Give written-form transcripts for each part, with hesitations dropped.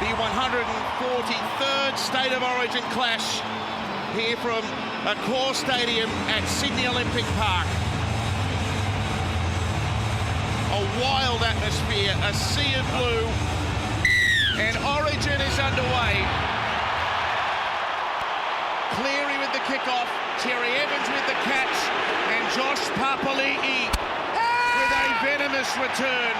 The 143rd State of Origin clash here from Accor Stadium at Sydney Olympic Park. A wild atmosphere, a sea of blue, and Origin is underway. Cleary with the kickoff, Terry Evans with the catch, and Josh Papali'i with a venomous return.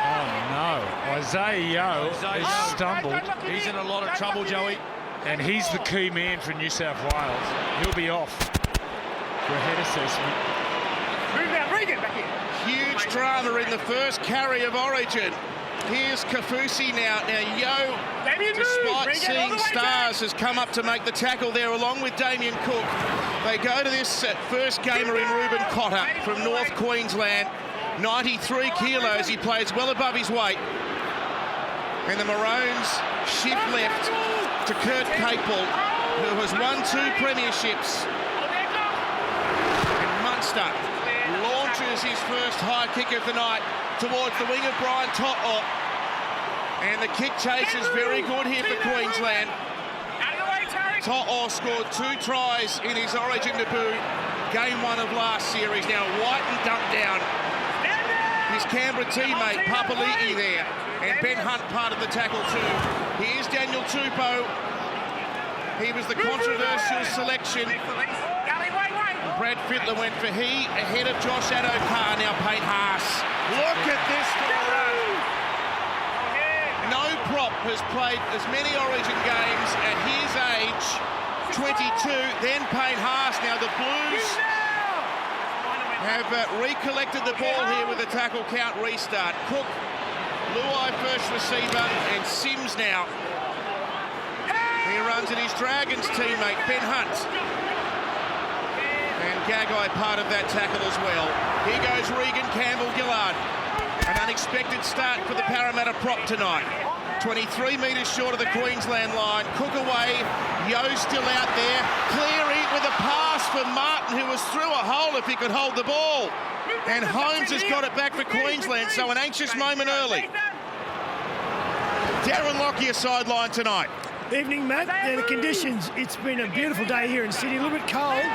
Oh no, Isaiah Yeo has stumbled. He's in a lot of trouble, Joey. And he's the key man for New South Wales. He'll be off for a head assessment. Move now, Regan, back here. Huge drama in the first carry of Origin. Here's Kafusi now. Now Yeo, despite seeing stars, has come up to make the tackle there along with Damien Cook. They go to this first gamer in Ruben Cotter from North Queensland. 93 kilos, he plays well above his weight. And the Maroons shift left to Kurt Capel, who has won 2 premierships. And Munster launches his first high kick of the night towards the wing of Brian To'o. And the kick chase is very good here for Queensland. To'o scored 2 tries in his Origin debut, game 1 of last series. Now Whiten dumped down his Canberra teammate Papali'i there, and Ben Hunt part of the tackle too. Here's Daniel Tupou. He was the controversial selection. Brad Fittler went for he ahead of Josh Addo-Carr. Now Payne Haas. Look at this for the run. No prop has played as many Origin games at his age, 22. Then Payne Haas. Now the Blues have recollected the ball here with the tackle count restart. Cook, Luai first receiver, and Sims now. He runs at his Dragons teammate, Ben Hunt. And Gagai part of that tackle as well. Here goes Regan Campbell-Gillard. An unexpected start for the Parramatta prop tonight. 23 metres short of the Queensland line. Cook away, Yeo still out there. Cleary with a pass for Martin, who was through a hole if he could hold the ball. And Holmes has got it back for Queensland, so an anxious moment early. Darren Lockyer sideline tonight. Evening, Matt. Yeah, the conditions, it's been a beautiful day here in Sydney. A little bit cold,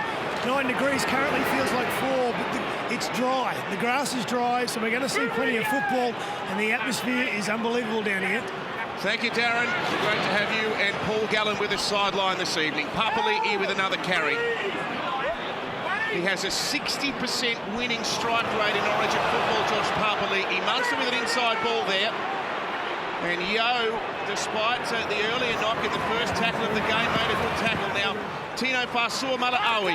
9 degrees currently, feels like 4, but it's dry. The grass is dry, so we're going to see plenty of football, and the atmosphere is unbelievable down here. Thank you, Darren. Great to have you and Paul Gallen with us sideline this evening. Papali'i with another carry. He has a 60% winning strike rate in Origin football, Josh Papali'i. Munster with an inside ball there. And Yeo, despite the earlier knock in the first tackle of the game, made a good tackle. Now, Tino Fa'asuamaleaui,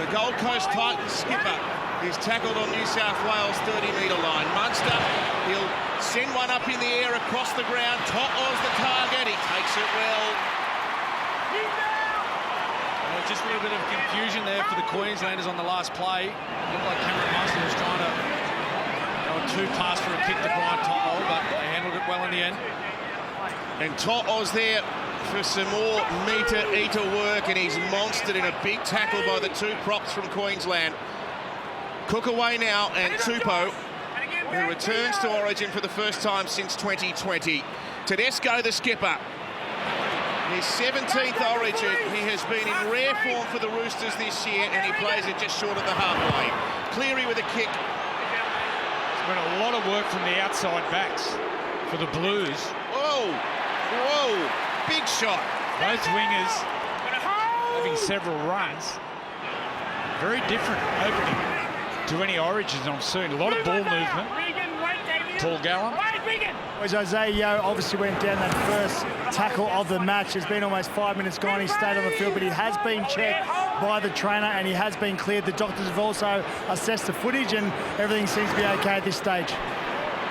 the Gold Coast Titans skipper, is tackled on New South Wales 30-metre line. Munster, he'll send one up in the air across the ground. To'o's the target. He takes it well. Just a little bit of confusion there for the Queenslanders on the last play. It looked like Cameron Munster was trying to go a 2-pass for a kick to Brian To'o, but they handled it well in the end. And To'o's there for some more meter-eater work, and he's monstered in a big tackle by the 2 props from Queensland. Cook away now, and Tupou, who returns to Origin for the first time since 2020. Tedesco, the skipper. His 17th Origin. He has been in rare form for the Roosters this year, and he plays it just short of the halfway. Cleary with a kick. There's been a lot of work from the outside backs for the Blues. Whoa, whoa, big shot. Both wingers having several runs. Very different opening to any Origins I've seen. A lot of ball movement. Paul Gallen. Isaiah Yeo obviously went down that first tackle of the match. It's been almost 5 minutes gone. He stayed on the field, but he has been checked by the trainer and he has been cleared. The doctors have also assessed the footage and everything seems to be okay at this stage.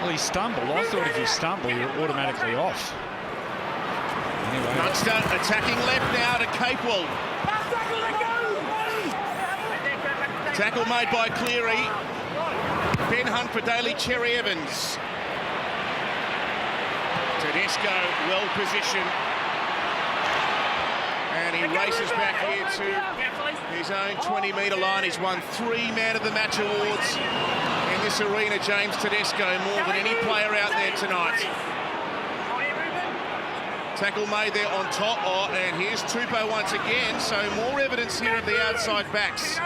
Well, he stumbled. I thought if you stumble, you're automatically off. Anyway. Munster attacking left now to Capewell. Tackle made by Cleary. Ben Hunt for Daly Cherry Evans. Tedesco well positioned. And he races back here to his own 20-metre line. He's won 3 Man of the Match awards in this arena, James Tedesco, more than any player out there tonight. Tackle made there on top. Oh, and here's Tupou once again, so more evidence here of the outside backs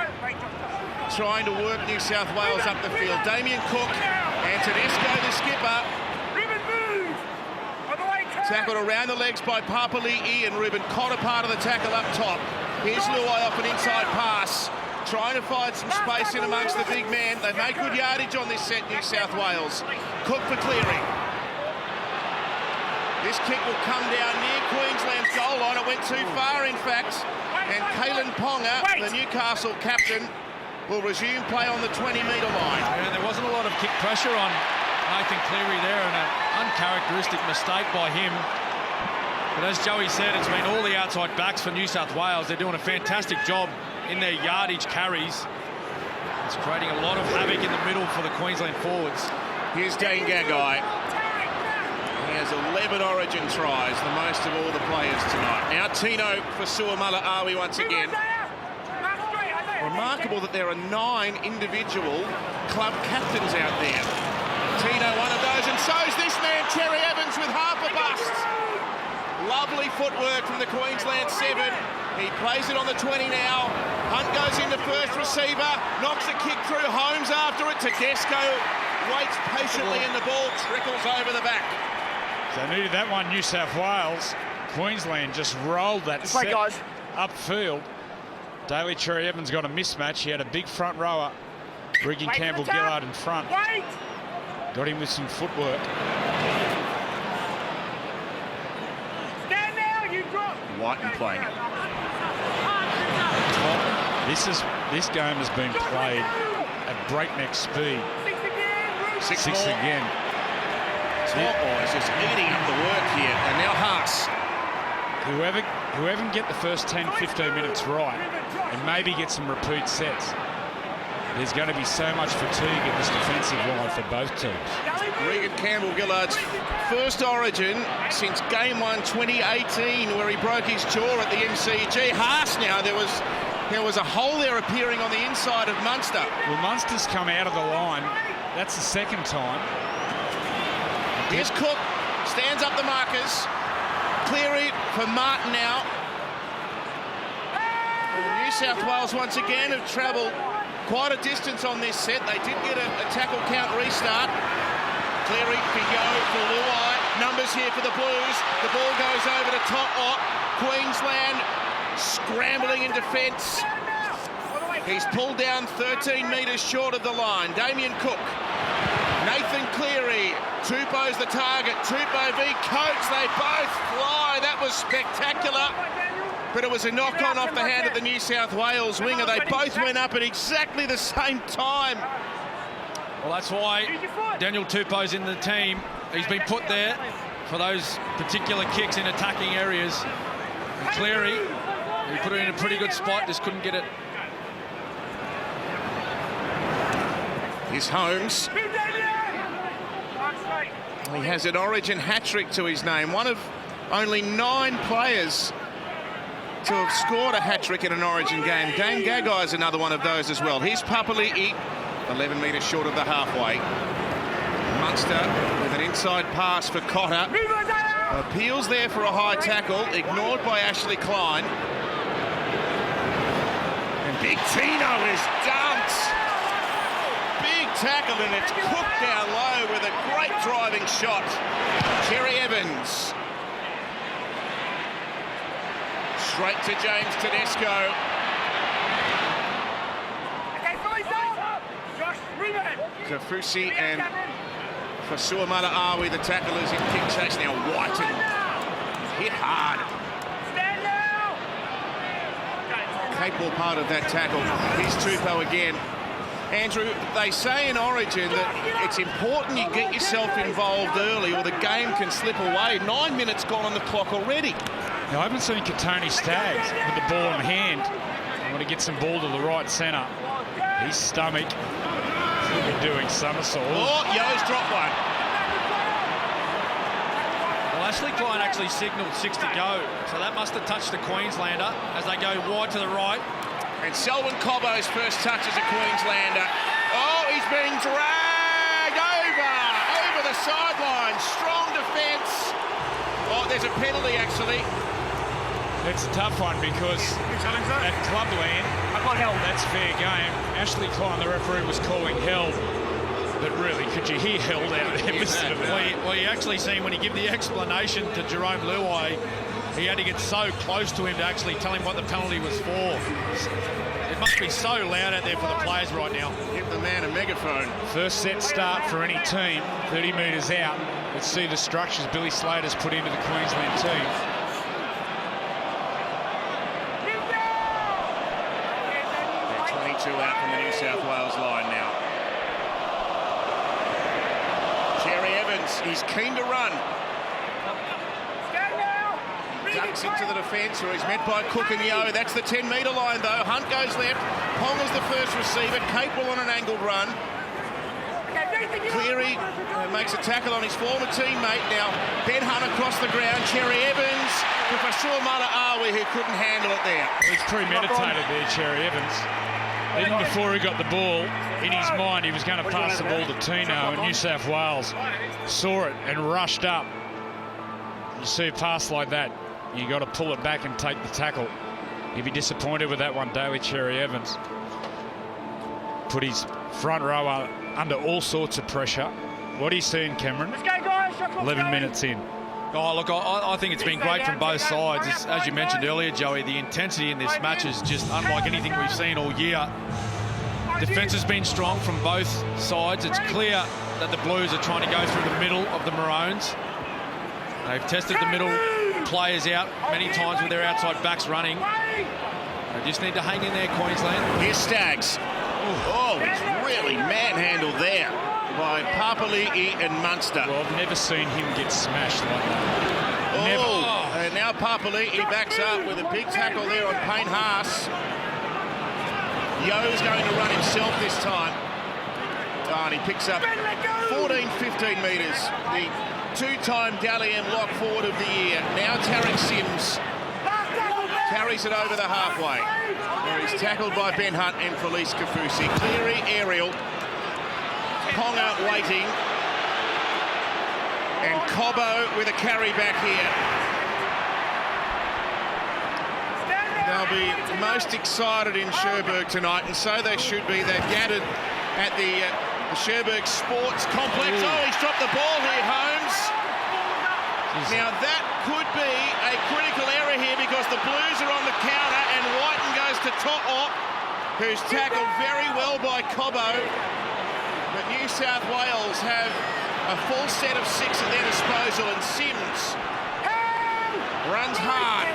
trying to work New South Wales up the field. Damien Cook and Tedesco, the skipper. Tackled around the legs by Papali'i, and Ruben Cotter part of the tackle up top. Here's Luai off an inside pass, trying to find some space in amongst the big man. They make good yardage on this set, New South Wales. Cook for Cleary. This kick will come down near Queensland's goal line. It went too far, in fact. And Kalen Ponga, the Newcastle captain, will resume play on the 20-metre line. And there wasn't a lot of kick pressure on Nathan Cleary there, and an uncharacteristic mistake by him. But as Joey said, it's been all the outside backs for New South Wales. They're doing a fantastic job in their yardage carries. It's creating a lot of havoc in the middle for the Queensland forwards. Here's Dane Gagai. He has 11 Origin tries, the most of all the players tonight. Now Tino Fa'asuamaleaui once again. Remarkable that there are 9 individual club captains out there. Tino, one of those, and so's this man, Terry Evans, with half a bust. Lovely footwork from the Queensland 7. He plays it on the 20 now. Hunt goes into first receiver, knocks the kick through, Holmes after it. Tedesco waits patiently and the ball trickles over the back. So needed that one, New South Wales. Queensland just rolled that set upfield. Daly Cherry Evans got a mismatch. He had a big front rower, Ricky Campbell-Gillard in front. Got him with some footwork. Stand now, you drop. Whiten playing it. This game has been played at breakneck speed. Six again. Top is just eating up the work here, and now Haas. Whoever can get the first 10-15 minutes right and maybe get some repeat sets, there's going to be so much fatigue in this defensive line for both teams. Regan Campbell-Gillard's first Origin since Game 1 2018, where he broke his jaw at the MCG. Haas now, there was a hole there appearing on the inside of Munster. Well, Munster's come out of the line. That's the second time. Here's Cook, stands up the markers. Cleary for Martin now. Well, New South Wales once again have travelled quite a distance on this set. They did get a tackle count restart. Cleary for Yo, for Luai. Numbers here for the Blues. The ball goes over to To'o. Queensland scrambling in defence. He's pulled down 13 metres short of the line. Damien Cook. Nathan Cleary. Tupou's the target. Tupou v Coates. They both fly. That was spectacular. But it was a knock-on off the hand of the New South Wales winger. They both went up at exactly the same time. Well, that's why Daniel Tupou's in the team. He's been put there for those particular kicks in attacking areas. And Cleary, he put it in a pretty good spot, just couldn't get it. Here's Holmes. He has an Origin hat-trick to his name. One of only 9 players to have scored a hat-trick in an Origin game. Dane Gagai is another one of those as well. Here's Papali'i, 11 metres short of the halfway. Munster with an inside pass for Cotter. Appeals there for a high tackle, ignored by Ashley Klein. And Big Tino is dumped. Big tackle, and it's cooked down low with a great driving shot. Cherry Evans. Straight to James Tedesco. Kafusi and Fa'asuamaleaui, the tacklers in kick chase. Now Whiten hit hard. Capable part of that tackle. Here's Tupou again. Andrew, they say in Origin that it's important you get yourself involved early or the game can slip away. 9 minutes gone on the clock already. Now, I haven't seen Katoni Staggs with the ball in hand. I want to get some ball to the right centre. His stomach doing somersaults. Oh, Yo's dropped one. Well, Ashley Klein actually signalled 6 to go, so that must have touched the Queenslander as they go wide to the right. And Selwyn Cobbo's first touch as a Queenslander. Oh, he's being dragged over the sideline. Strong defence. Oh, there's a penalty, actually. It's a tough one because at Clubland, that's fair game. Ashley Klein, the referee, was calling held. But really, could you hear held out there? Well, you actually seen when he gave the explanation to Jerome Luai, he had to get so close to him to actually tell him what the penalty was for. It must be so loud out there for the players right now. Give the man a megaphone. First set start for any team, 30 metres out. Let's see the structures Billy Slater's put into the Queensland team. They're 22 out from the New South Wales line now. Cherry Evans, he's keen to run. Ducks into the defence, or he's met by Cook and Yeo. That's the 10-metre line, though. Hunt goes left. Ponga's the first receiver. Capewell on an angled run. Cleary makes a tackle on his former teammate. Now, Ben Hunt across the ground. Cherry Evans with Ashur Malaawi, who couldn't handle it there. He's premeditated there, Cherry Evans. Even before he got the ball, in his mind, he was going to pass the ball to Tino, and New South Wales saw it and rushed up. You see a pass like that, you got to pull it back and take the tackle. He'd be disappointed with that one, Daly Cherry Evans. Put his front rower under all sorts of pressure. What are you seeing, Cameron? 11 minutes in. Oh, look, I think it's been great from both sides. As you mentioned earlier, Joey, the intensity in this match is just unlike anything we've seen all year. Defence has been strong from both sides. It's clear that the Blues are trying to go through the middle of the Maroons. They've tested the middle players out many times with their outside backs running. They just need to hang in there, Queensland. Here's Staggs. Oh, he's really manhandled there by Papali'i and Munster. Well, I've never seen him get smashed like that. Never. And now Papali'i backs up with a big tackle there on Payne Haas. Yeo's going to run himself this time. Oh, and he picks up 14, 15 metres. The two-time Dally M lock forward of the year. Now Tarek Sims carries it over the halfway, where he's tackled by Ben Hunt and Felice Kafusi. Cleary aerial. Ponga waiting. And Cobbo with a carry back here. They'll be most excited in Cherbourg tonight, and so they should be. They've gathered at the Cherbourg Sports Complex. Ooh. Oh, he's dropped the ball here, Holmes. Now that could be a critical error here because the Blues are on the counter and Whiten goes to To'o, who's tackled very well by Cobbo. But New South Wales have a full set of 6 at their disposal, and Sims runs hard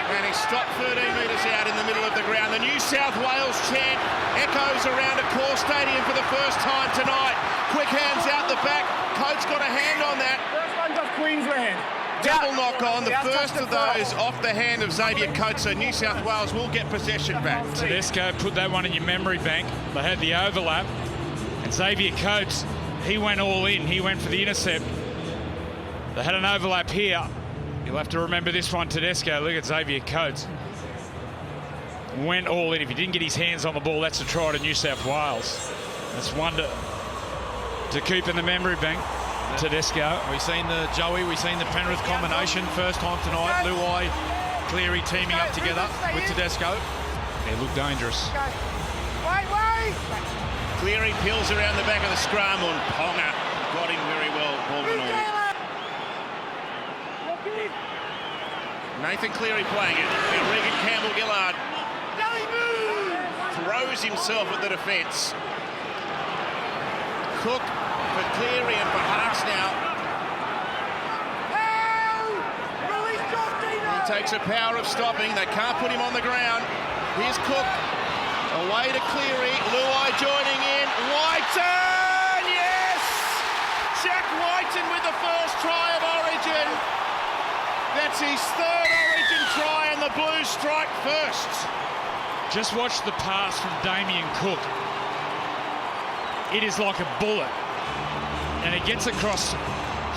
and he's stopped 13 metres out in the middle of the ground. The New South Wales chant echoes around Accor Stadium for the first time tonight. Quick hands out the back. Coates got a hand on that. First one's off Queensland. Double knock on, the first of those off the hand of Xavier Coates, so New South Wales will get possession back. Tedesco, put that one in your memory bank. They had the overlap, and Xavier Coates, he went all in. He went for the intercept. They had an overlap here. You'll have to remember this one, Tedesco. Look at Xavier Coates. Went all in. If he didn't get his hands on the ball, that's a try to New South Wales. That's one to keep in the memory bank. Tedesco. We've seen the Penrith combination first time tonight. Luai, Cleary teaming up together with Tedesco. They look dangerous. Wait! Cleary peels around the back of the scrum on Ponga. Got him very well, Baldwin all. Nathan Cleary playing it. And Regan Campbell-Gillard throws himself at the defence. Cook for Cleary and for Haas now. He takes a power of stopping. They can't put him on the ground. Here's Cook. Away to Cleary. Luai joining in. Whiten! Yes! Jack Whiten with the first try of Origin. That's his third Origin try, and the Blues strike first. Just watch the pass from Damien Cook. It is like a bullet. And it gets across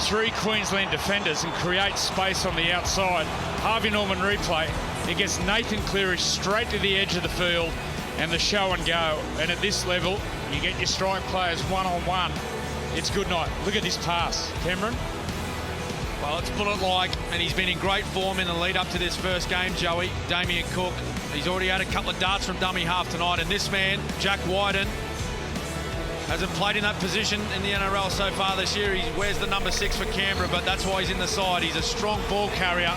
3 Queensland defenders and creates space on the outside. Harvey Norman replay. It gets Nathan Cleary straight to the edge of the field. and the show and go. And at this level, you get your strike players one-on-one. It's good night. Look at this pass, Cameron. Well, let's put it like, and he's been in great form in the lead up to this first game, Joey. Damien Cook, he's already had a couple of darts from dummy half tonight, and this man, Jack Wyden, hasn't played in that position in the NRL so far this year. He wears the number 6 for Canberra, but that's why he's in the side. He's a strong ball carrier.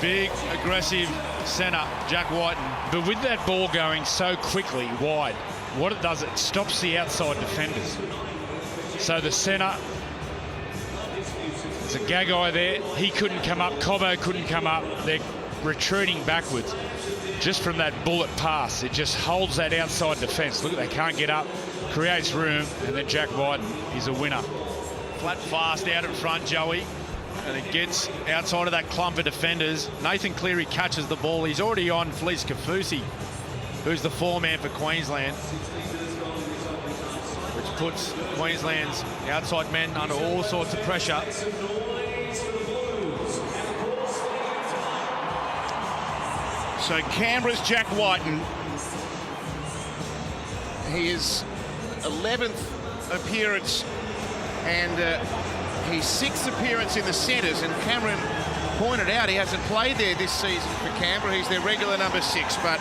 Big, aggressive centre, Jack Wyden. But with that ball going so quickly wide, what it does, it stops the outside defenders. So the centre, there's a Gagai there. He couldn't come up. Cobbo couldn't come up. They're retreating backwards just from that bullet pass. It just holds that outside defence. Look, they can't get up, creates room, and then Jack Wyden is a winner. Flat fast out in front, Joey. And it gets outside of that clump of defenders. Nathan Cleary catches the ball. He's already on Felice Kafusi, who's the 4-man for Queensland, which puts Queensland's outside men under all sorts of pressure. So Canberra's Jack Wyden. He is 11th appearance and his 6th appearance in the centres, and Cameron pointed out he hasn't played there this season for Canberra. He's their regular number 6, but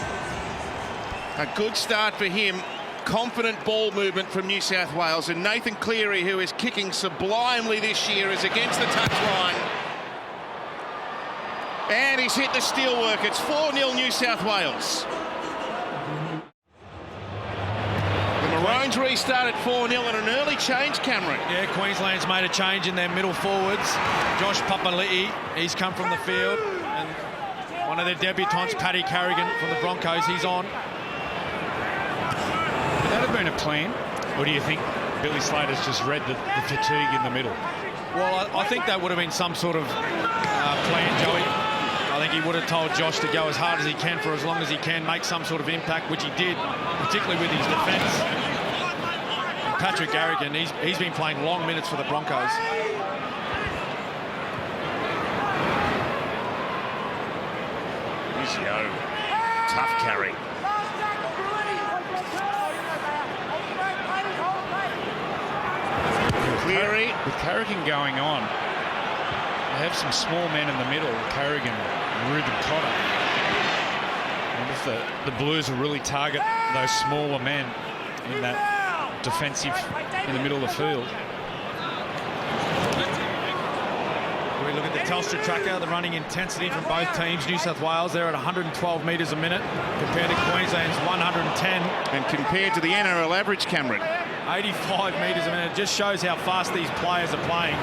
a good start for him. Confident ball movement from New South Wales, and Nathan Cleary, who is kicking sublimely this year, is against the touchline. And he's hit the steelwork. It's 4-0 New South Wales. The Maroons restart at 4-0 and an early change, Cameron. Yeah, Queensland's made a change in their middle forwards. Josh Papali'i, he's come from the field. And one of their debutants, Paddy Carrigan from the Broncos, he's on. Would that have been a plan? Or do you think Billy Slater's just read the fatigue in the middle? Well, I think that would have been some sort of plan, Joey. I think he would have told Josh to go as hard as he can for as long as he can, make some sort of impact, which he did, particularly with his defence. And Patrick Carrigan, he's been playing long minutes for the Broncos. Izio, tough carry. Cleary. With Carrigan going on, they have some small men in the middle, Carrigan and Ruben Cotter. And if the Blues will really target those smaller men in that defensive, in the middle of the field. We look at the Telstra tracker, the running intensity from both teams. New South Wales, they're at 112 metres a minute compared to Queensland's 110. And compared to the NRL average, Cameron. 85 metres a minute. It just shows how fast these players are playing.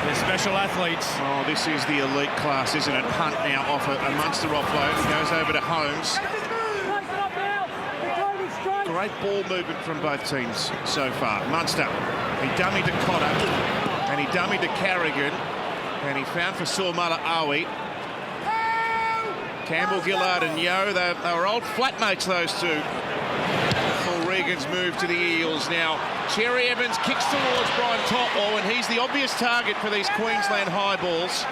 They're special athletes. Oh, this is the elite class, isn't it? Hunt now off a Munster offload. He goes over to Holmes. Great ball movement from both teams so far. Munster, he dummied to Cotter, and he dummied to Carrigan, and he found for Saumala Awi. Campbell, Gillard and Yeo, they were old flatmates, those two. Regan's move to the Eels now. Cherry Evans kicks towards Brian Totwell, and he's the obvious target for these Queensland high balls.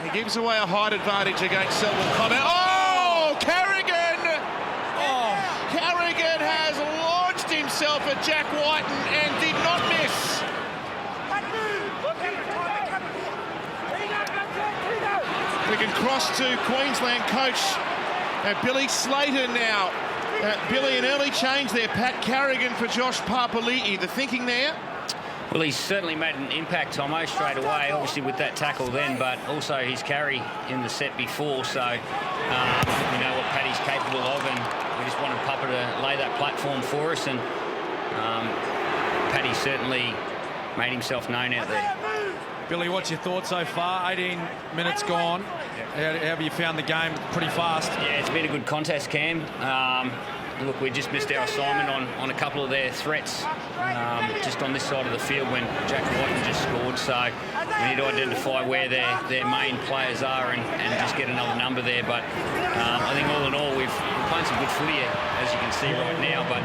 He gives away a height advantage against Selwyn Connor. Oh, Carrigan! Oh, Carrigan has launched himself at Jack Wyden and did not miss. We can cross to Queensland coach Billy Slater now. Billy, an early change there. Pat Carrigan for Josh Papali'i. The thinking there? Well, he's certainly made an impact, Tomo, straight away, obviously with that tackle then, but also his carry in the set before. So, we know what Paddy's capable of, and we just wanted Papa to lay that platform for us. And Paddy certainly made himself known out there. Billy, what's your thoughts so far? 18 minutes gone. How have you found the game? Pretty fast. Yeah, it's been a good contest, Cam. Look, we just missed our assignment on a couple of their threats just on this side of the field when Jack Wyden just scored. So we need to identify where their main players are and just get another number there. But I think all in all, we're playing some good footy, as you can see right now. But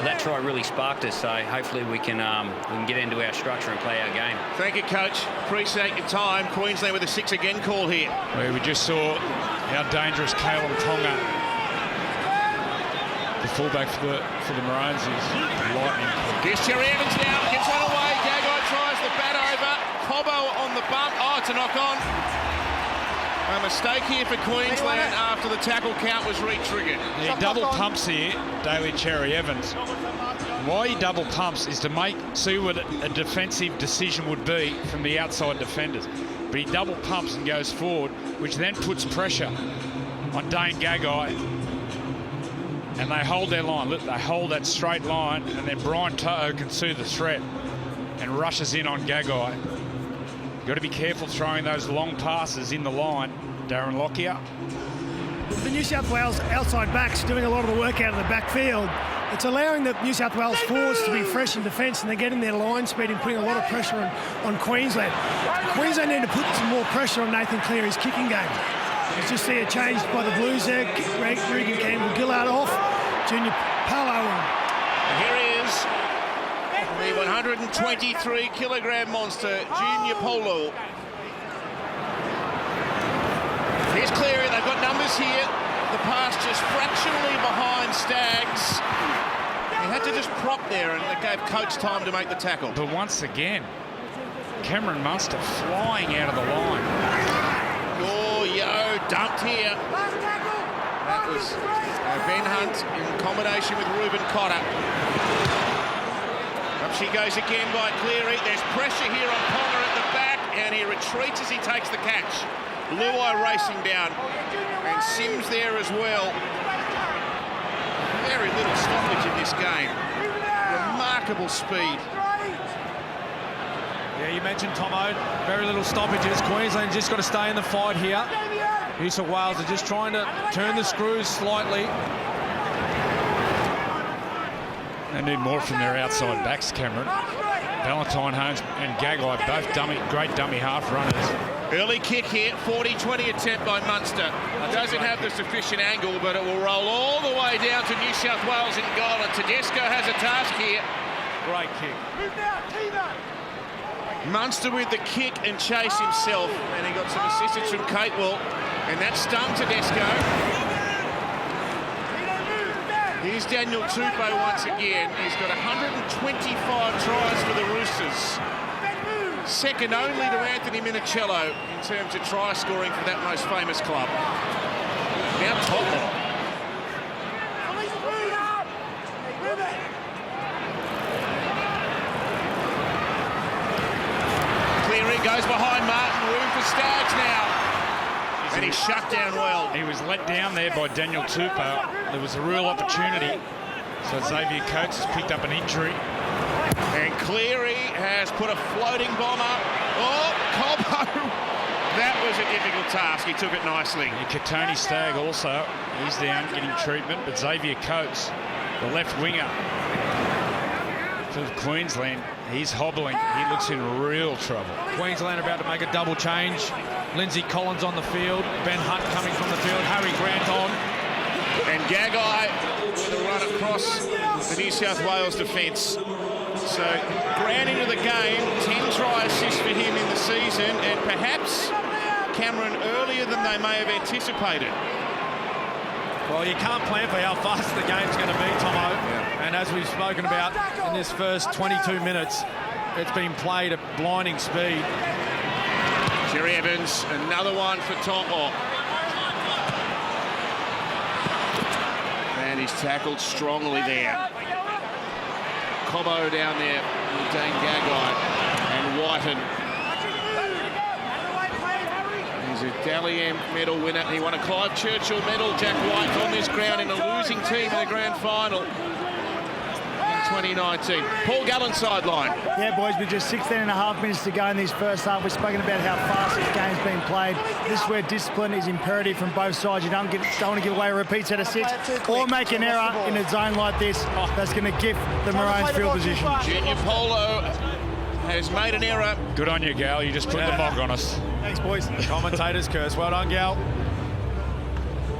that try really sparked us. So hopefully we can get into our structure and play our game. Thank you, Coach. Appreciate your time. Queensland with a 6 again call here. Where we just saw how dangerous Kalyn Ponga fullback for the Maroons is lightning. Here's Cherry Evans now, gets one away. Gagai tries the bat over. Cobbo on the bump. Oh, it's a knock on. A mistake here for Queensland after the tackle count was re-triggered. He double pumps here, Daly Cherry Evans. Why he double pumps is to see what a defensive decision would be from the outside defenders. But he double pumps and goes forward, which then puts pressure on Dane Gagai. And they hold their line. Look, they hold that straight line, and then Brian To'o can see the threat and rushes in on Gagai. You've got to be careful throwing those long passes in the line, Darren Lockyer. The New South Wales outside backs doing a lot of the work out of the backfield. It's allowing the New South Wales forwards to be fresh in defence, and they're getting their line speed and putting a lot of pressure on Queensland. Queensland need to put some more pressure on Nathan Cleary's kicking game. Let's just see a change by the Blues there. Regan Campbell-Gillard off. Junior Paulo on. Here is the 123-kilogram monster, Junior Paulo. Here's Cleary. They've got numbers here. The pass just fractionally behind Staggs. He had to just prop there, and it gave Coates time to make the tackle. But once again, Cameron Munster flying out of the line. Oh, Yo, dumped here. That was Ben Hunt in combination with Ruben Cotter. Up she goes again by Cleary. There's pressure here on Ponga at the back, and he retreats as he takes the catch. Luai racing down, and Sims there as well. Very little stoppage in this game. Remarkable speed. Yeah, you mentioned Tomo, very little stoppages. Queensland just got to stay in the fight here. New South Wales are just trying to turn the screws slightly. They need more from their outside backs, Cameron. Valentine Holmes and Gagai, both great dummy half runners. Early kick here, 40-20 attempt by Munster. Doesn't have the sufficient angle, but it will roll all the way down to New South Wales in goal, and Tedesco has a task here. Great kick. Munster with the kick and chase himself, and he got some assistance from Catewell, and that stung Tedesco. Here's Daniel Tupou once again. He's got 125 tries for the Roosters. Second only to Anthony Minicello in terms of try scoring for that most famous club. Now Tottenham. Cleary goes behind Martin, room for Staggs now. And he's shut down well. He was let down there by Daniel Tupou. There was a real opportunity. So Xavier Coates has picked up an injury. And Cleary has put a floating bomb up. Oh, Cobbo! That was a difficult task. He took it nicely. Katoni Stagg also, he's down getting treatment. But Xavier Coates, the left winger for Queensland, he's hobbling. He looks in real trouble. Queensland about to make a double change. Lindsay Collins on the field. Ben Hunt coming from the field. Harry Grant on. And Gagai with a run across the New South Wales defence. So Grant into the game, 10 try assists for him in the season, and perhaps Cameron earlier than they may have anticipated. Well, you can't plan for how fast the game's going to be, Tomo. Yeah. And as we've spoken about in this first 22 minutes, it's been played at blinding speed. Cherry Evans, another one for To'o. And he's tackled strongly there. Cobbo down there with Dane Gagai and Whiten. He's a Dally M medal winner. He won a Clive Churchill medal, Jack White, on this ground in a losing team in the grand final in 2019. Paul Gallen sideline. Yeah, boys, with just 16.5 minutes to go in this first half. We've spoken about how fast this game's been played. This is where discipline is imperative from both sides. You don't want to give away a repeat set of six or make an error in a zone like this that's going to gift the Maroons field position. Junior Paulo has made an error. Good on you, Gal. You just put the mog on us. Thanks, boys. Commentator's curse. Well done, Gal.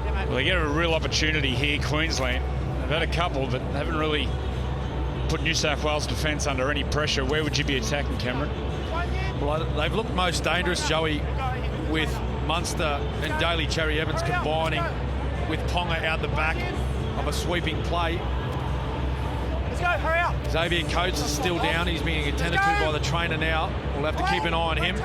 Well, they get a real opportunity here, Queensland. They've had a couple, but haven't really put New South Wales defence under any pressure. Where would you be attacking, Cameron? Well, they've looked most dangerous, Joey, with Munster and Daly Cherry Evans combining with Ponga out the back. of a sweeping play. Let's go, hurry up. Xavier Coates is still down. He's being attended to by the trainer now. We'll have to keep an eye on him.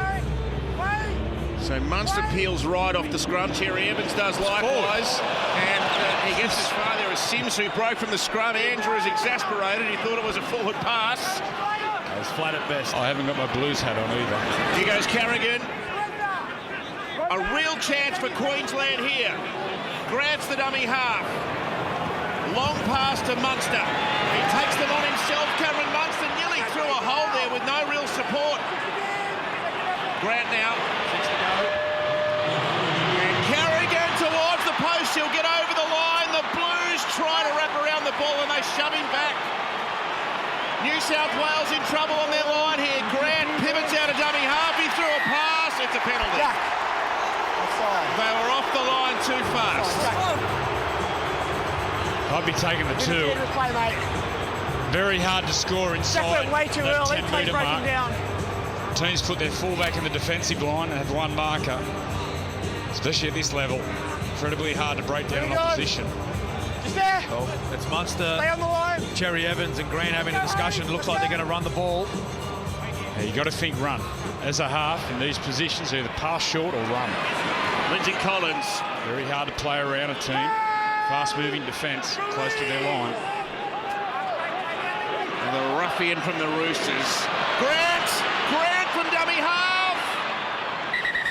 So Munster peels right off the scrum. Cherry Evans does likewise. And he gets as far there as Sims, who broke from the scrum. Andrew is exasperated. He thought it was a forward pass. It was flat at best. I haven't got my Blues hat on either. Here goes Carrigan. A real chance for Queensland here. Grants the dummy half. Long pass to Munster. He takes them on himself. Cameron Munster nearly through a hole there with no real support. Grant now. 6 to go. And Carrigan towards the post. He'll get over the line. The Blues try to wrap around the ball and they shove him back. New South Wales in trouble on their line here. Grant pivots out of dummy half. He threw a pass. It's a penalty. They were off the line too fast. I'd be taking the 2. Very hard to score inside Way too that early. 10-metre mark. Down. Teams put their fullback in the defensive line and have one marker, especially at this level. Incredibly hard to break down an opposition. Just there. Well, it's Munster, Stay on the line. Cherry Evans and Grant having a discussion. Looks like they're going to run the ball. Yeah, you got to think run. As a half in these positions, either pass short or run. Lindsay Collins. Very hard to play around a team. Fast-moving defence close to their line. And the ruffian from the Roosters. Grant from dummy half.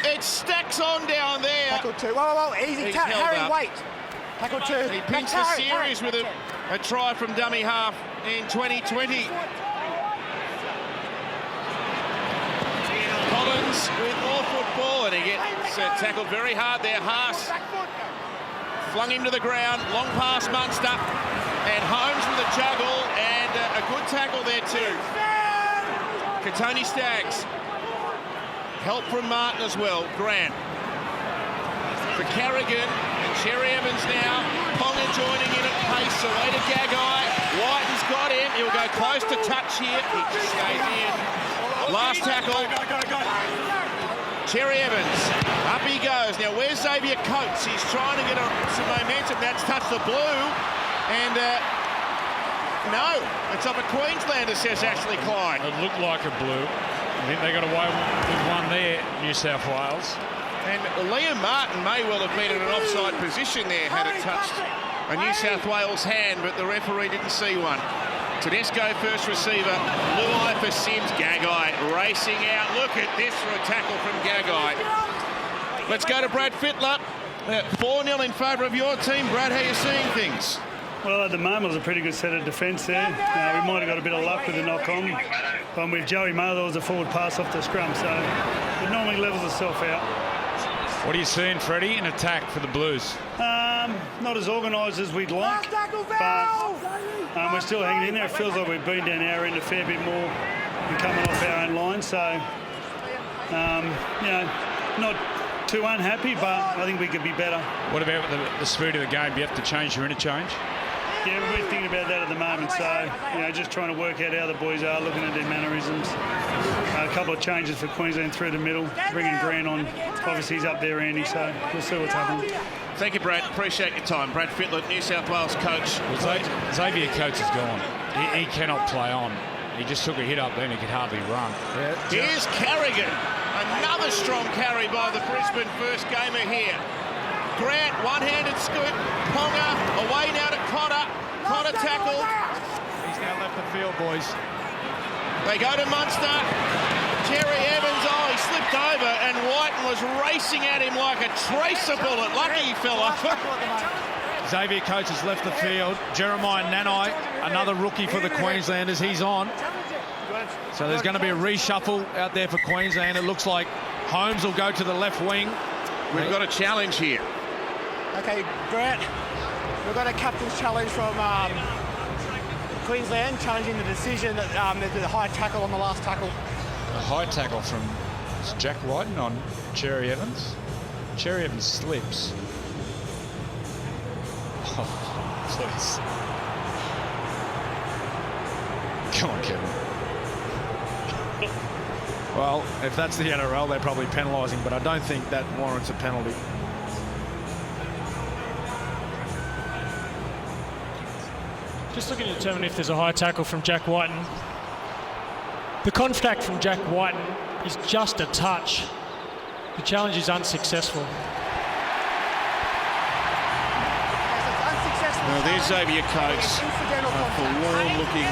It stacks on down there. Tackle 2. Whoa, easy. He's held Harry, up. wait. Tackle 2. He pinks the series with a try from dummy half in 2020. Collins with more football, and he gets tackled very hard there. Haas flung him to the ground. Long pass Munster, and Holmes with a juggle, and a good tackle there too. Katoni Staggs. Help from Martin as well. Grant. For Carrigan, and Cherry Evans now. Ponga joining in at pace, away to Gagai. Whiten's got him. He'll go close to touch here. He just stays in. Last tackle. Cherry Evans. Up he goes. Now, where's Xavier Coates? He's trying to get some momentum. That's touched the blue. And no, it's up a Queenslander, says Ashley Klein. It looked like a blue. I think they got away with one there, New South Wales. And Liam Martin may well have been in an offside position there had it touched a New South Wales hand, but the referee didn't see one. Tedesco first receiver. Luai for Sims. Gagai racing out. Look at this for a tackle from Gagai. Let's go to Brad Fittler. 4-0 in favour of your team. Brad, how are you seeing things? Well, at the moment, it was a pretty good set of defence there. We might have got a bit of luck with the knock-on. But with Joey Miller, there was a forward pass off the scrum, so it normally levels itself out. What are you seeing, Freddie, in attack for the Blues? Not as organised as we'd like, but we're still hanging in there. It feels like we've been down our end a fair bit more and coming off our own line. So, not too unhappy, but I think we could be better. What about the speed of the game? Do you have to change your interchange? Yeah, we're thinking about that at the moment. So, just trying to work out how the boys are, looking at their mannerisms. A couple of changes for Queensland through the middle, bringing Grant on. Obviously, he's up there, Andy, so we'll see what's happening. Thank you, Brad. Appreciate your time. Brad Fittler, New South Wales coach. Well, Xavier Coates is gone. He cannot play on. He just took a hit up then. He could hardly run. Here's Carrigan. Another strong carry by the Brisbane first gamer here. Grant, one-handed scoop. Ponga away now to Cotter. Cotter tackle. He's now left the field, boys. They go to Munster. Cherry Evans, he slipped over, and Whiten was racing at him like a tracer bullet. Lucky he fell off. Xavier Coates has left the field. Jeremiah Nanai, another rookie for the Queenslanders, he's on. So there's going to be a reshuffle out there for Queensland. It looks like Holmes will go to the left wing. We've got a challenge here. Okay, Grant, we've got a captain's challenge from Queensland, challenging the decision that the high tackle on the last tackle. A high tackle from Jack Whiten on Cherry Evans. Cherry Evans slips. Oh, please. Come on, Kevin. Well, if that's the NRL, they're probably penalising, but I don't think that warrants a penalty. Just looking to determine if there's a high tackle from Jack Whiten. The contact from Jack Whiten is just a touch. The challenge is unsuccessful. Well, there's Xavier Coates, forlorn looking.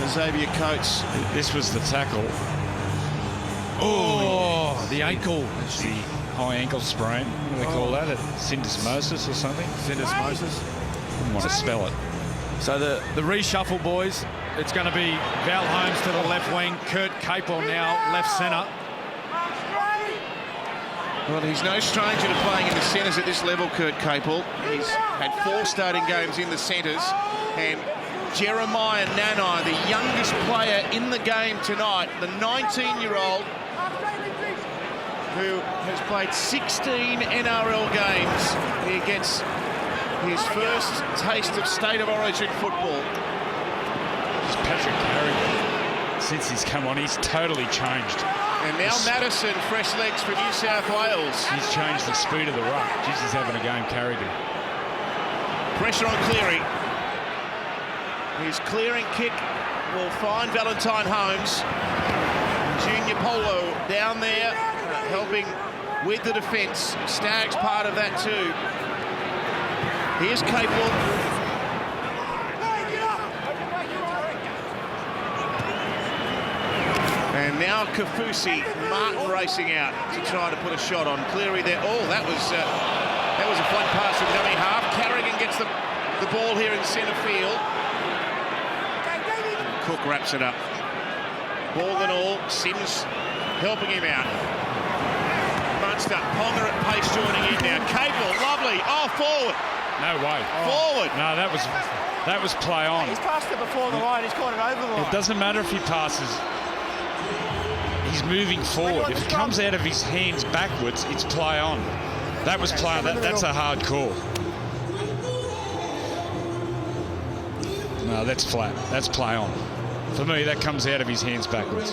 Xavier Coates. This was the tackle. Oh, the ankle. It's the high ankle sprain. What do they call that? Syndesmosis or something? Syndesmosis. Wouldn't want to spell it. So the reshuffle, boys. It's going to be Val Holmes to the left wing, Kurt Capel now left centre. Well, he's no stranger to playing in the centres at this level, Kurt Capel. He's had 4 starting games in the centres, and Jeremiah Nanai, the youngest player in the game tonight, the 19-year-old who has played 16 NRL games. He gets his first taste of State of Origin football. Patrick Carrigan, since he's come on, he's totally changed. And now Madison, fresh legs for New South Wales. He's changed the speed of the ruck. Jeez, he's having a game, Carrigan. Pressure on Cleary. His clearing kick will find Valentine Holmes. Junior Polo down there, helping with the defence. Staggs part of that too. Here's Capel. And now Kafusi, Martin racing out to try to put a shot on Cleary there. Oh, that was a flat pass from dummy half. Carrigan gets the ball here in centre field. Cook wraps it up. Ball and all, Sims helping him out. Munster, Ponga at pace joining in now. Capel, lovely. Oh, forward. No way. Forward. No, that was play on. He's passed it before the line. He's caught it over the line. It doesn't matter if he passes. He's moving forward. If it comes out of his hands backwards, it's play on. That was play on. That's a hard call. No, that's flat. That's play on. For me, that comes out of his hands backwards.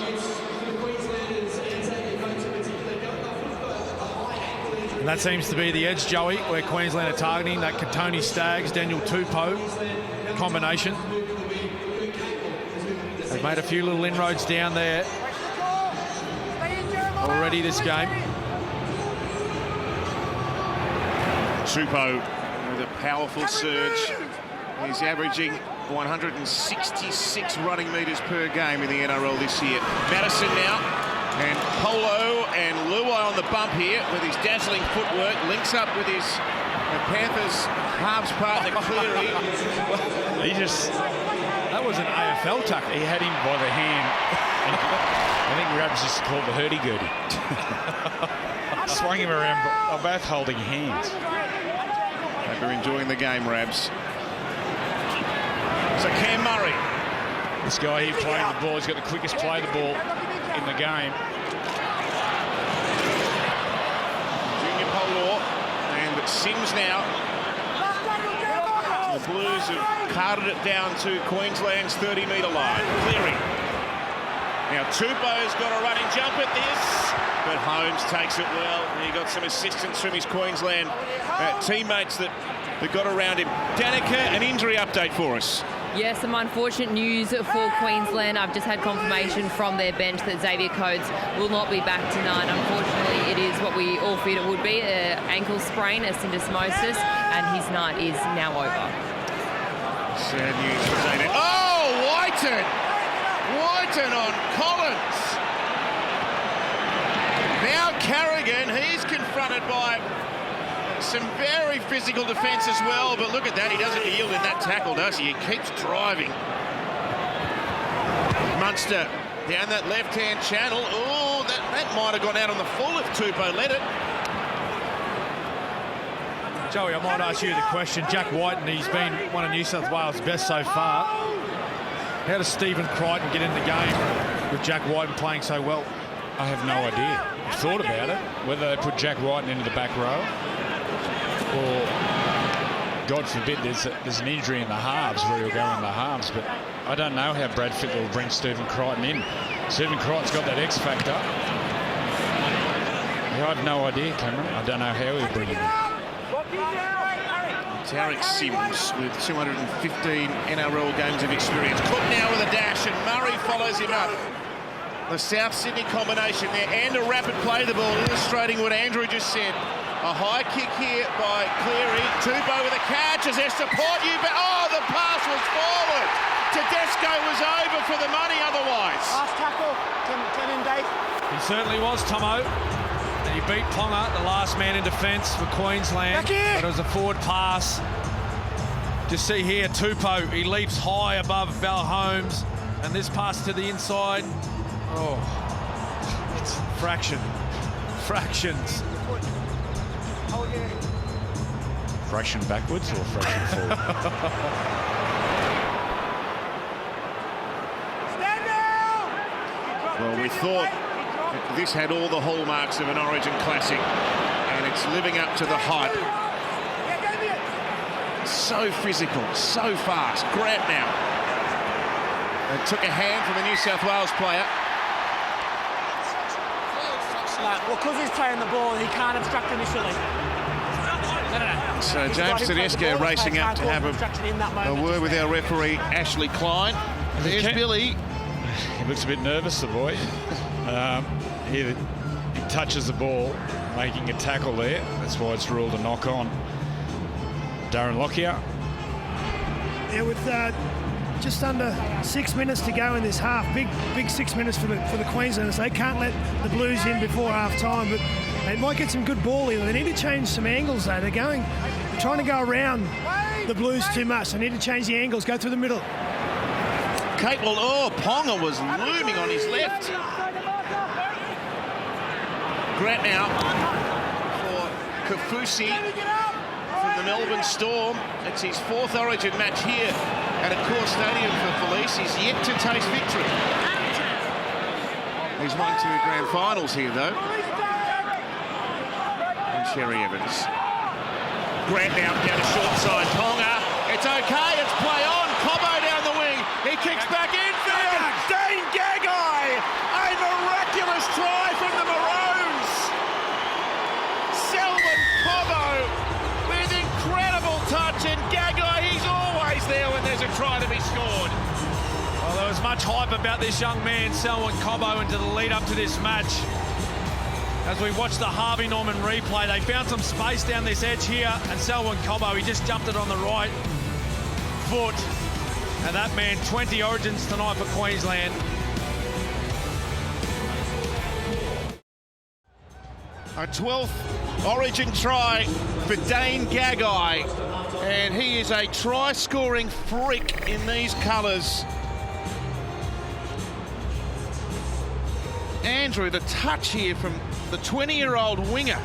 And that seems to be the edge, Joey, where Queensland are targeting that Katoni Staggs, Daniel Tupou combination. They've made a few little inroads down there already this game. Tupou with a powerful surge. He's averaging 166 running metres per game in the NRL this year. Madison now, and Polo and Luai on the bump here with his dazzling footwork. Links up with his Panthers halves partner Cleary. That was an AFL tackle. He had him by the hand. I think Rabs used to call it the hurdy-gurdy. Swung him around, they're both holding hands. Hope you're enjoying the game, Rabs. So Cam Murray. This guy here playing the ball, he's got the quickest play the ball in the game. Junior Polor and Sims now. The Blues have carted it down to Queensland's 30-metre line. Cleary. Now Tupou's got a running jump at this, but Holmes takes it well. He got some assistance from his Queensland teammates that got around him. Danica, an injury update for us. Yes, some unfortunate news for Queensland. I've just had confirmation from their bench that Xavier Coates will not be back tonight. Unfortunately, it is what we all feared it would be, an ankle sprain, a syndesmosis, and his night is now over. Sad news for Xavier. Oh, Whiten! Whiten on Collins. Now Carrigan, he's confronted by some very physical defence as well, but look at that, he doesn't yield in that tackle, does he? He keeps driving. Munster down that left-hand channel. Oh, that might have gone out on the full if Tupou let it. Joey, I might ask you the question. Jack Whiten, he's been one of New South Wales' best so far. How does Stephen Crichton get in the game with Jack Whiten playing so well? I have no idea. I've thought about it, whether they put Jack Whiten into the back row or, God forbid, there's an injury in the halves where he'll go in the halves, but I don't know how Brad Fittler will bring Stephen Crichton in. Stephen Crichton's got that X factor. I have no idea, Cameron. I don't know how he'll bring him in. Tarek Sims with 215 NRL games of experience. Cook now with a dash, and Murray follows him up. The South Sydney combination there, and a rapid play the ball, illustrating what Andrew just said. A high kick here by Cleary. Tupou with a catch as their support. Oh, the pass was forward. Tedesco was over for the money otherwise. Last tackle, 10 in Dave. He certainly was, Tomo. And he beat Ponga, the last man in defence for Queensland. But it was a forward pass. Just see here, Tupou, he leaps high above Val Holmes. And this pass to the inside. Oh, it's fractions. Fraction backwards or fraction forward? Well, we thought this had all the hallmarks of an Origin Classic, and it's living up to the hype. So physical, so fast. Grant now. And took a hand from the New South Wales player. Well, because he's playing the ball, he can't obstruct initially. So James Tedesco racing up to have a word with our referee, Ashley Klein. There's Billy. He looks a bit nervous, the boy. He touches the ball, making a tackle there. That's why it's ruled a knock on. Darren Lockyer. Yeah, with just under 6 minutes to go in this half, big 6 minutes for the Queenslanders. They can't let the Blues in before half time, but they might get some good ball here. They need to change some angles though. They're trying to go around the Blues too much. They need to change the angles, go through the middle. Ponga was looming on his left. Grant now for Kafusi from the Melbourne Storm. It's his 4th Origin match here at Accor Stadium for Felice. He's yet to taste victory. He's won 2 grand finals here, though. And Cherry Evans. Grant now down the short side. Ponga. It's okay. It's play on. Cobbo down the wing. He kicks back infield. Dane Gagai. A miraculous try from the Maroons. Selwyn Cobbo with incredible touch, and Gagai, he's always there when there's a try to be scored. Well, there was much hype about this young man, Selwyn Cobbo, into the lead up to this match. As we watch the Harvey Norman replay, they found some space down this edge here, and Selwyn Cobbo, he just jumped it on the right foot. And that man, 20 Origins tonight for Queensland. A 12th Origin try for Dane Gagai, and he is a try-scoring freak in these colours. Andrew, the touch here from the 20-year-old winger.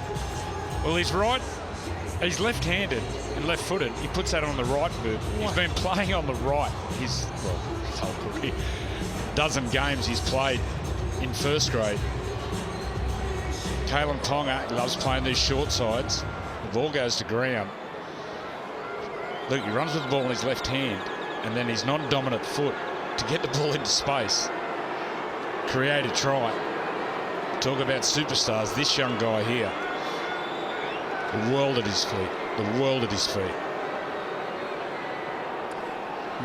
Well, he's left-handed and left-footed. He puts that on the right foot. He's been playing on the right. His whole career. Dozen games he's played in first grade. Kalen Ponga, he loves playing these short sides. The ball goes to ground. Look, he runs with the ball in his left hand, and then his non-dominant foot to get the ball into space. Create a try. Talk about superstars. This young guy here. The world at his feet. The world at his feet.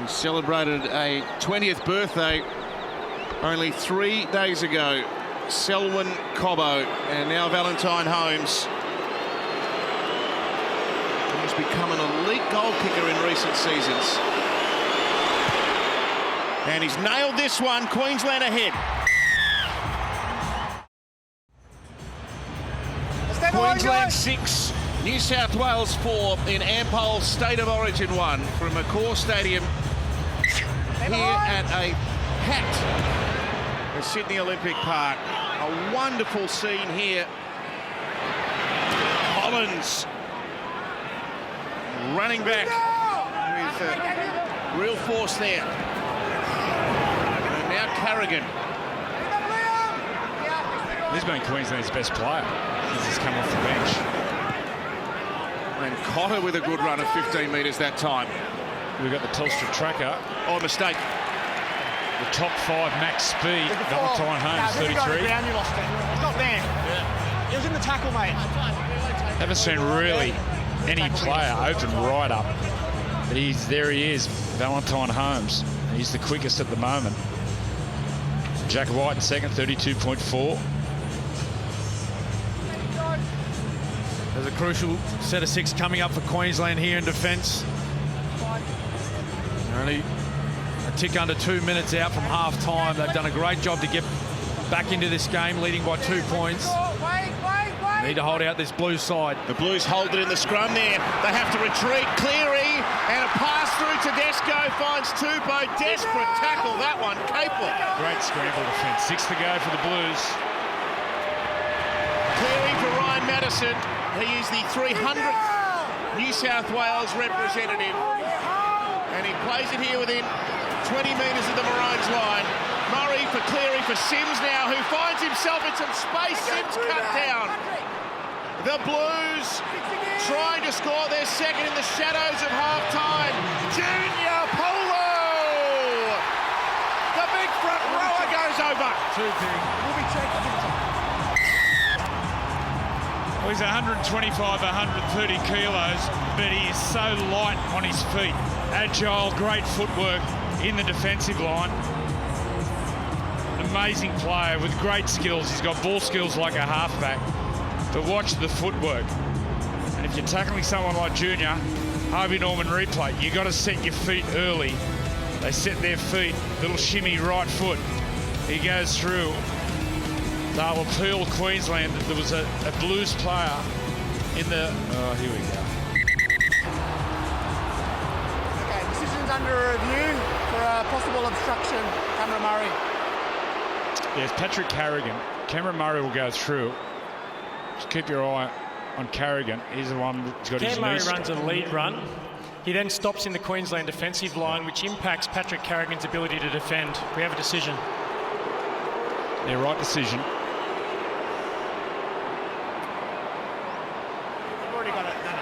He celebrated a 20th birthday only 3 days ago. Selwyn Cobbo, and now Valentine Holmes. He's become an elite goal kicker in recent seasons. And he's nailed this one. Queensland ahead. Queensland 6, New South Wales 4 in Ampol State of Origin 1 from Accor Stadium here at a packed Sydney Olympic Park. A wonderful scene here. Collins running back with real force there. And now Carrigan. He's been Queensland's best player since he's come off the bench. And Cotter with a good run of 15 metres that time. We've got the Telstra tracker. Oh, mistake. The top 5 max speed. Valentine Holmes, 33. It's not there. Yeah. It was in the tackle, mate. Haven't seen really any player open right up. But there he is, Valentine Holmes. He's the quickest at the moment. Jack White in second, 32.4. There's a crucial set of 6 coming up for Queensland here in defence. They're only a tick under 2 minutes out from half-time. They've done a great job to get back into this game, leading by 2 points. Need to hold out this Blues side. The Blues hold it in the scrum there. They have to retreat. Cleary and a pass through Tedesco finds Tupou. Desperate tackle, that one. Capewell. Great scramble defence. 6 to go for the Blues. Cleary for Ryan Madison. He is the 300th New South Wales representative. And he plays it here within 20 metres of the Maroons line. Murray for Cleary for Sims now, who finds himself in some space. Sims cut down. The Blues trying to score their second in the shadows of half-time. Junior Paulo! The big front rower goes over. Too big. Well, he's 125, 130 kilos, but he is so light on his feet. Agile, great footwork in the defensive line. An amazing player with great skills. He's got ball skills like a halfback. But watch the footwork. And if you're tackling someone like Junior, Harvey Norman replay, you got to set your feet early. They set their feet, little shimmy right foot. He goes through. They'll appeal Queensland that there was a Blues player in the... Oh, here we go. Okay, decision's under review for a possible obstruction. Cameron Murray. There's Patrick Carrigan. Cameron Murray will go through. Just keep your eye on Carrigan. He's the one that's got his Murray knees. runs a lead run. He then stops in the Queensland defensive line, which impacts Patrick Carrigan's ability to defend. We have a decision. Yeah, right decision. You've already got it. No.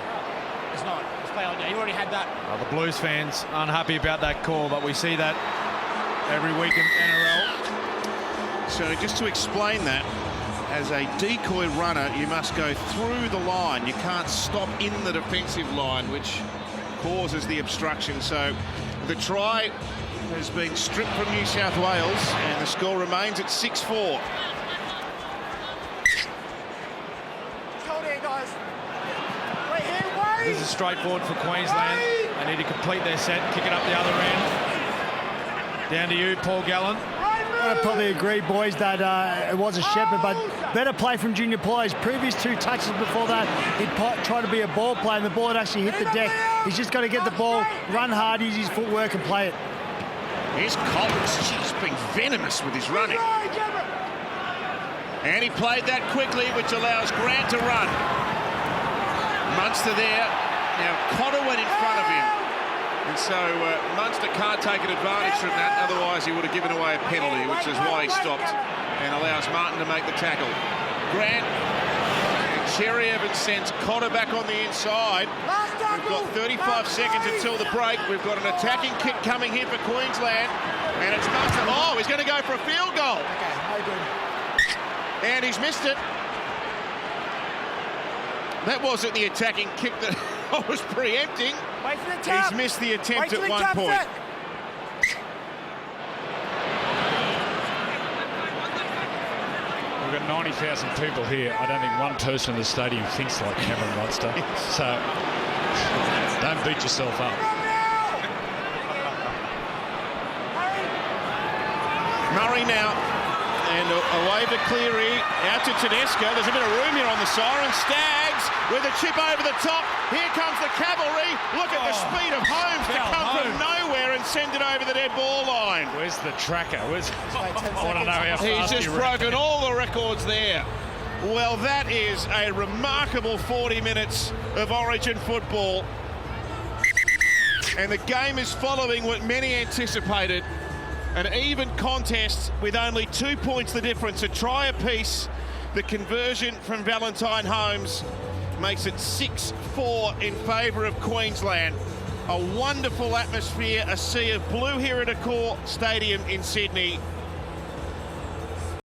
It's not. It's play on. You already had that. Well, the Blues fans unhappy about that call, but we see that every week in NRL. So just to explain that, as a decoy runner, you must go through the line. You can't stop in the defensive line, which causes the obstruction. So the try has been stripped from New South Wales, and the score remains at 6-4. This is straightforward for Queensland. They need to complete their set, kick it up the other end. Down to you, Paul Gallen. I'd probably agree, boys, that it was a shepherd, but better play from Junior Paulo. His previous 2 touches before that, he'd try to be a ball player, and the ball had actually hit the deck. He's just got to get the ball, run hard, use his footwork, and play it. Here's Collins. He's been venomous with his running. And he played that quickly, which allows Grant to run. Munster there. Now, Cotter went in front of him. And so Munster can't take an advantage from that, otherwise he would have given away a penalty, which is why he stopped and allows Martin to make the tackle. Grant and Cherry Evans sends Cotter back on the inside. We've got 35 seconds until the break. We've got an attacking kick coming here for Queensland, and it's Munster. Oh, he's going to go for a field goal. And he's missed it. That wasn't the attacking kick that I was preempting. Wait for the tap. He's missed the attempt at one point. We've got 90,000 people here. I don't think one person in the stadium thinks like Cameron Munster. So don't beat yourself up. Murray now. And away to Cleary, out to Tedesco. There's a bit of room here on the siren. Staggs with a chip over the top. Here comes the cavalry. Look at the speed of Holmes to come from nowhere and send it over the dead ball line. Where's the tracker? I want to know how fast He's just broken all the records there. Well, that is a remarkable 40 minutes of Origin football. And the game is following what many anticipated. An even contest with only 2 points the difference, a try apiece. The conversion from Valentine Holmes makes it 6-4 in favour of Queensland. A wonderful atmosphere, a sea of blue here at Accor Stadium in Sydney.